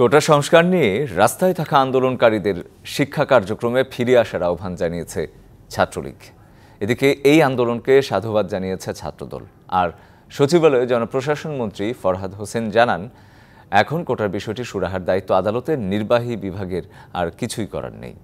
কোটা সংস্কার নিয়ে রাস্তায় থাকা আন্দোলনকারীদের শিক্ষা কার্যক্রমে ফিরে আসার আহ্বান জানিয়েছে ছাত্রলীগ। এদিকে এই আন্দোলনকে সাধুবাদ জানিয়েছে ছাত্রদল। আর সচিবালয়ে জনপ্রশাসন মন্ত্রী ফরহাদ হোসেন জানান, এখন কোটার বিষয়টি সুরাহার দায়িত্ব আদালতের, নির্বাহী বিভাগের আর কিছুই করার নেই।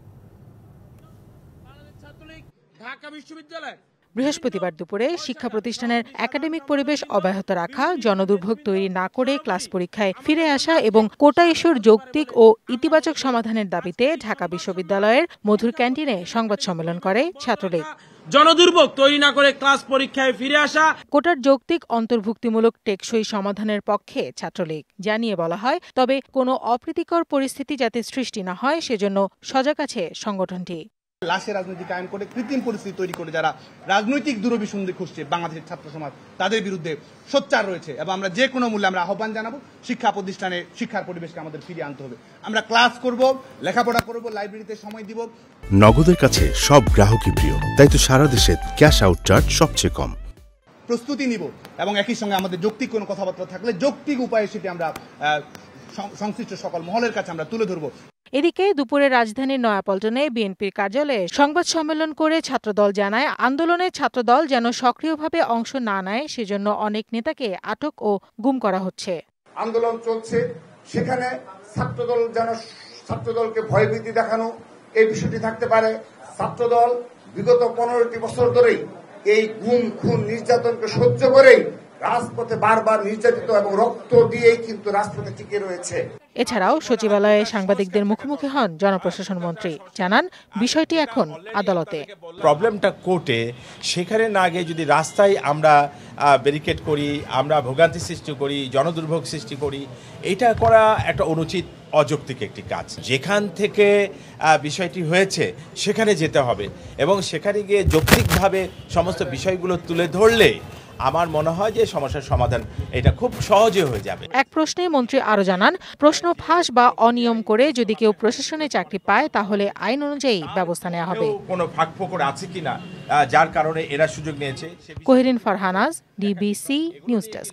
বৃহস্পতিবার দুপুরে শিক্ষা প্রতিষ্ঠানের একাডেমিক পরিবেশ অব্যাহত রাখা, জনদুর্ভোগ তৈরি না করে ক্লাস পরীক্ষায় ফিরে আসা এবং কোটা ইস্যুর যৌক্তিক ও ইতিবাচক সমাধানের দাবিতে ঢাকা বিশ্ববিদ্যালয়ের মধুর ক্যান্টিনে সংবাদ সম্মেলন করে ছাত্রলীগ। জনদুর্ভোগ তৈরি না করে ক্লাস পরীক্ষায় ফিরে আসা, কোটার যৌক্তিক অন্তর্ভুক্তিমূলক টেকসই সমাধানের পক্ষে ছাত্রলীগ। জানিয়ে বলা হয়, তবে কোনো অপ্রীতিকর পরিস্থিতি যাতে সৃষ্টি না হয় সেজন্য সজাগ আছে সংগঠনটি। লাশে রাজনীতি কায়েম করে কৃত্রিম পরিস্থিতি তৈরি করে যারা রাজনৈতিক দূরভিসন্ধি খুঁজছে বাংলাদেশের ছাত্র সমাজ, তাদের বিরুদ্ধে সোচ্চার রয়েছে এবং আমরা যে কোনো মূল্যে আমরা আহ্বান জানাবো শিক্ষা প্রতিষ্ঠানে শিক্ষার পরিবেশকে আমাদের ফিরিয়ে আনতে হবে। আমরা ক্লাস করব, লেখাপড়া করব, লাইব্রেরিতে সময় দিব। নগদের কাছে সব গ্রাহকই প্রিয়, তাই তো সারা দেশে ক্যাশ আউট চার্জ সবচেয়ে কম। প্রস্তুতি নিব এবং একই সঙ্গে আমাদের যৌক্তিক কোনো কথাবার্তা থাকলে যৌক্তিক উপায়ে সেটি আমরা সংশ্লিষ্ট সকল মহলের কাছে আমরা তুলে ধরবো। এদিকে দুপুরে রাজধানীর নয়াপল্টনে বিএনপির কার্যালয়ে সংবাদ সম্মেলন করে ছাত্রদল জানায়, আন্দোলনে ছাত্রদল যেন সক্রিয়ভাবে অংশ না নেয় সেজন্য অনেক নেতাকে আটক ও গুম করা হচ্ছে। আন্দোলন চলছে, সেখানে ছাত্রদলকে ভয়ভীতি দেখানো এই বিষয়টি থাকতে পারে। ছাত্রদল বিগত 15টি বছর ধরেই এই গুম খুন নির্যাতনকে সহ্য করেই রাজপথে বারবার নির্যাতিত এবং রক্ত দিয়েই কিন্তু রাজপথে টিকে রয়েছে। এছাড়াও সচিবালয়ে সাংবাদিকদের মুখোমুখি হন জনপ্রশাসন মন্ত্রী। জানান, বিষয়টি এখন আদালতে। প্রবলেমটা কোর্টে, সেখানে না গিয়ে যদি রাস্তায় আমরা ব্যারিকেড করি, আমরা ভোগান্তি সৃষ্টি করি, জনদুর্ভোগ সৃষ্টি করি, এটা করা একটা অনুচিত অযৌক্তিক একটি কাজ। যেখান থেকে বিষয়টি হয়েছে সেখানে যেতে হবে এবং সেখানে গিয়ে যৌক্তিকভাবে সমস্ত বিষয়গুলো তুলে ধরলে আমার মনে হয় যে সমস্যার সমাধান এটা খুব সহজে হয়ে যাবে। এক প্রশ্নে মন্ত্রী আরো জানান, প্রশ্ন ফাঁস বা অনিয়ম করে যদি কেউ প্রশাসনে চাকরি পায় তাহলে আইন অনুযায়ী ব্যবস্থা নেওয়া হবে। কোনো ফাঁকফোকর আছে কিনা যার কারণে এরা সুযোগ নিয়েছে। কোহিরিন ফারহানাজ, ডিবিসি নিউজ ডেস্ক।